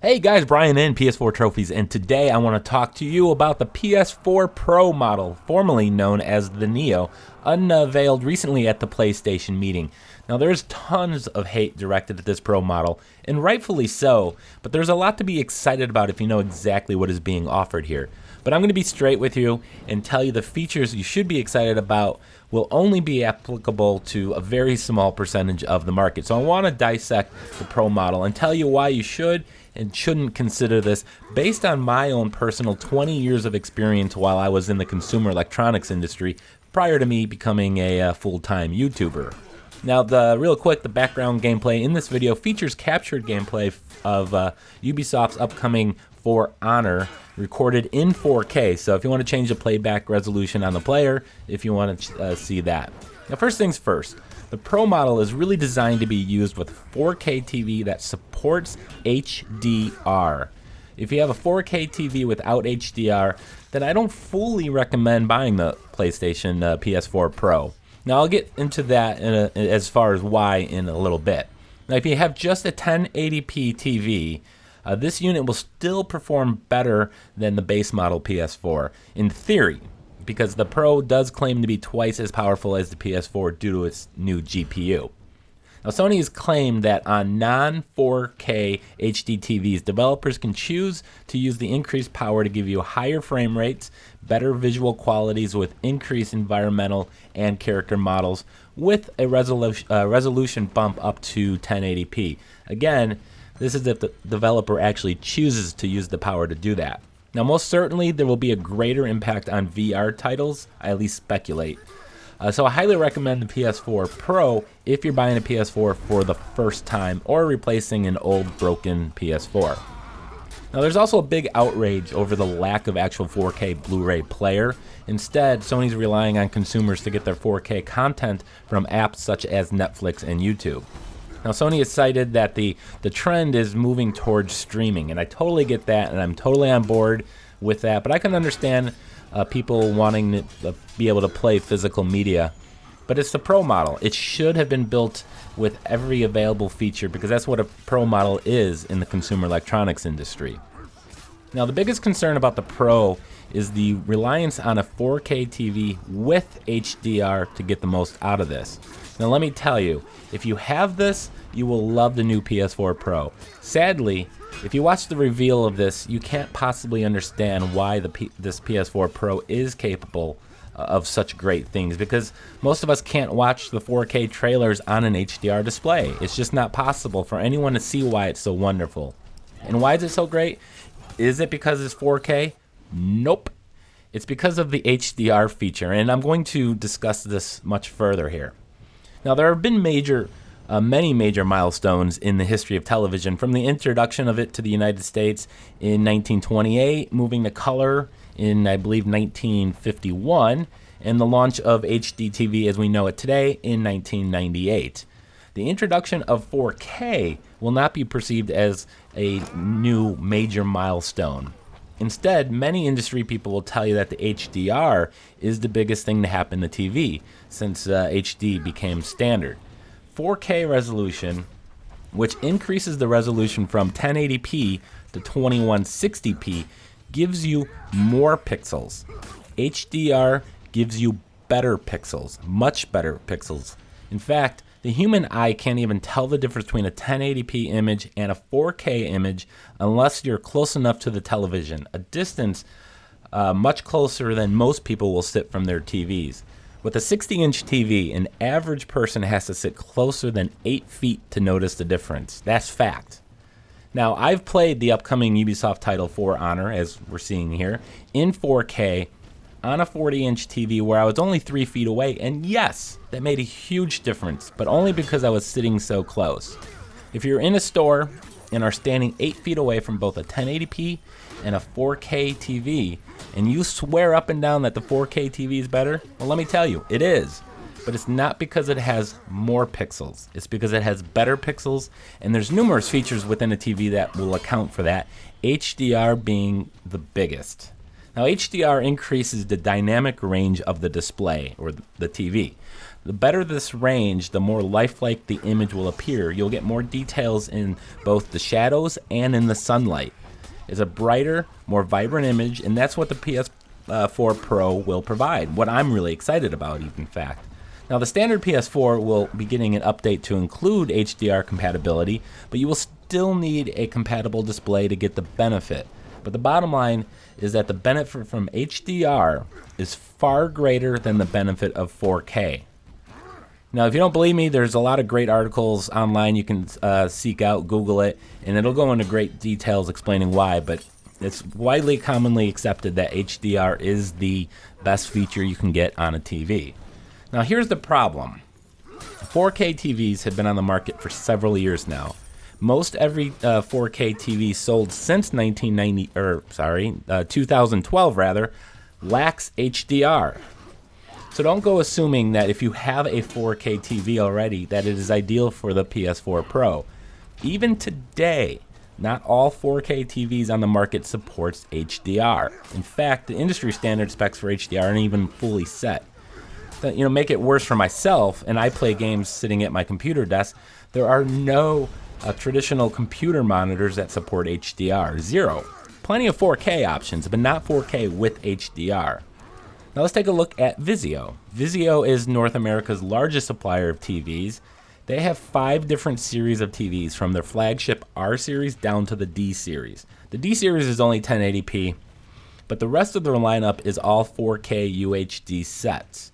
Hey guys, Brian in PS4 Trophies, and today I want to talk to you about the PS4 Pro model, formerly known as the Neo, unveiled recently at the PlayStation meeting. Now there's tons of hate directed at this Pro model, and rightfully so, but there's a lot to be excited about if you know exactly what is being offered here. But I'm going to be straight with you and tell you the features you should be excited about will only be applicable to a very small percentage of the market. So I want to dissect the Pro model and tell you why you should and shouldn't consider this based on my own personal 20 years of experience while I was in the consumer electronics industry prior to me becoming a full-time YouTuber. Now, the background gameplay in this video features captured gameplay of Ubisoft's upcoming For Honor recorded in 4K. So if you want to change the playback resolution on the player, if you want to see that. Now, first things first. The Pro model is really designed to be used with 4K TV that supports HDR. If you have a 4K TV without HDR, then I don't fully recommend buying the PlayStation PS4 Pro. Now I'll get into that as far as why in a little bit. Now if you have just a 1080p TV, this unit will still perform better than the base model PS4, in theory, because the Pro does claim to be twice as powerful as the PS4 due to its new GPU. Now, Sony has claimed that on non-4K HD TVs, developers can choose to use the increased power to give you higher frame rates, better visual qualities with increased environmental and character models, with a resolution bump up to 1080p. Again, this is if the developer actually chooses to use the power to do that. Now, most certainly, there will be a greater impact on VR titles, I at least speculate. So I highly recommend the PS4 Pro if you're buying a PS4 for the first time or replacing an old broken PS4. Now, there's also a big outrage over the lack of actual 4K Blu-ray player. Instead, Sony's relying on consumers to get their 4K content from apps such as Netflix and YouTube. Now, Sony has cited that the trend is moving towards streaming, and I totally get that, and I'm totally on board with that, but I can understand people wanting to be able to play physical media. But it's the Pro model. It should have been built with every available feature because that's what a Pro model is in the consumer electronics industry. Now, the biggest concern about the Pro is the reliance on a 4K TV with HDR to get the most out of this. Now, let me tell you, if you have this, you will love the new PS4 Pro. Sadly, if you watch the reveal of this, you can't possibly understand why this PS4 Pro is capable of such great things, because most of us can't watch the 4K trailers on an HDR display. It's just not possible for anyone to see why it's so wonderful. And why is it so great? Is it because it's 4K? Nope. It's because of the HDR feature, and I'm going to discuss this much further here. Now, there have been many major milestones in the history of television, from the introduction of it to the United States in 1928, moving to color in, I believe, 1951, and the launch of HD TV as we know it today in 1998. The introduction of 4K will not be perceived as a new major milestone. Instead, many industry people will tell you that the HDR is the biggest thing to happen to TV since HD became standard. 4K resolution, which increases the resolution from 1080p to 2160p, gives you more pixels. HDR gives you better pixels, much better pixels. In fact, the human eye can't even tell the difference between a 1080p image and a 4K image unless you're close enough to the television, a distance much closer than most people will sit from their TVs. With a 60-inch TV, an average person has to sit closer than 8 feet to notice the difference. That's fact. Now, I've played the upcoming Ubisoft title For Honor, as we're seeing here, in 4K on a 40-inch TV where I was only 3 feet away, and yes, that made a huge difference, but only because I was sitting so close. If you're in a store and are standing 8 feet away from both a 1080p and a 4K TV, and you swear up and down that the 4K TV is better, well, let me tell you, it is. But it's not because it has more pixels. It's because it has better pixels, and there's numerous features within a TV that will account for that, HDR being the biggest. Now, HDR increases the dynamic range of the display, or the TV. The better this range, the more lifelike the image will appear. You'll get more details in both the shadows and in the sunlight. It's a brighter, more vibrant image, and that's what the PS4 Pro will provide. What I'm really excited about, in fact. Now, the standard PS4 will be getting an update to include HDR compatibility, but you will still need a compatible display to get the benefit. But the bottom line is that the benefit from HDR is far greater than the benefit of 4K. Now, if you don't believe me, there's a lot of great articles online you can seek out, Google it, and it'll go into great details explaining why, but it's widely commonly accepted that HDR is the best feature you can get on a TV. Now, here's the problem. 4K TVs have been on the market for several years now. Most every 4K TV sold since 2012 lacks HDR. So don't go assuming that if you have a 4K TV already that it is ideal for the PS4 Pro. Even today, not all 4K TVs on the market supports HDR. In fact, the industry standard specs for HDR aren't even fully set. To, make it worse for myself, and I play games sitting at my computer desk, there are no traditional computer monitors that support HDR. Zero. Plenty of 4K options, but not 4K with HDR. Now let's take a look at Vizio. Vizio is North America's largest supplier of TVs. They have 5 different series of TVs, from their flagship R series down to the D series. The D series is only 1080p, but the rest of their lineup is all 4K UHD sets.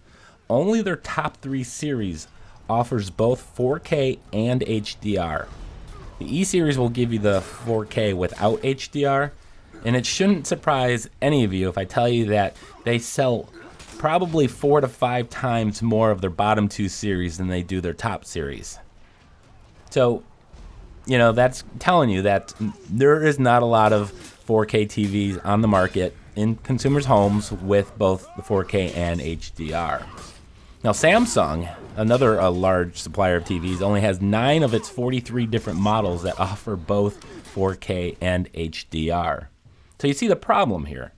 Only their top 3 series offers both 4K and HDR. The E series will give you the 4K without HDR, and it shouldn't surprise any of you if I tell you that they sell probably 4 to 5 times more of their bottom 2 series than they do their top series. So, that's telling you that there is not a lot of 4K TVs on the market in consumers' homes with both the 4K and HDR. Now, Samsung, another large supplier of TVs, only has 9 of its 43 different models that offer both 4K and HDR. So you see the problem here.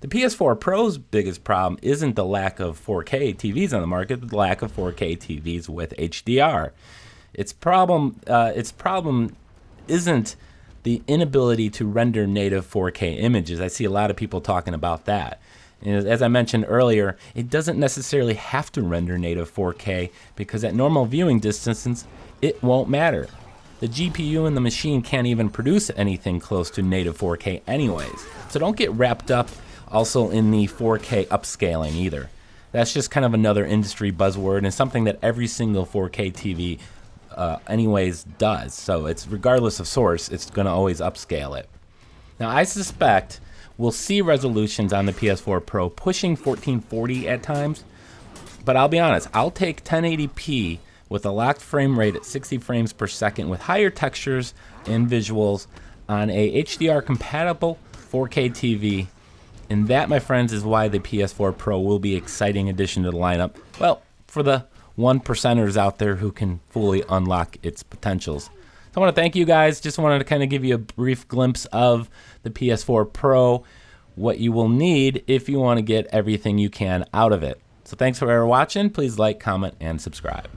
The PS4 Pro's biggest problem isn't the lack of 4K TVs on the market, but the lack of 4K TVs with HDR. Its problem isn't the inability to render native 4K images. I see a lot of people talking about that. And as I mentioned earlier, it doesn't necessarily have to render native 4K, because at normal viewing distances, it won't matter. The GPU in the machine can't even produce anything close to native 4K anyways. So don't get wrapped up also in the 4K upscaling either. That's just kind of another industry buzzword, and something that every single 4K TV anyways does. So it's, regardless of source, it's going to always upscale it. Now, I suspect we'll see resolutions on the PS4 Pro pushing 1440 at times, but I'll be honest, I'll take 1080p with a locked frame rate at 60 frames per second with higher textures and visuals on a HDR compatible 4K TV. And that, my friends, is why the PS4 Pro will be an exciting addition to the lineup. Well, for the 1%ers out there who can fully unlock its potentials. So I want to thank you guys. Just wanted to kind of give you a brief glimpse of the PS4 Pro, what you will need if you want to get everything you can out of it. So thanks for watching. Please like, comment, and subscribe.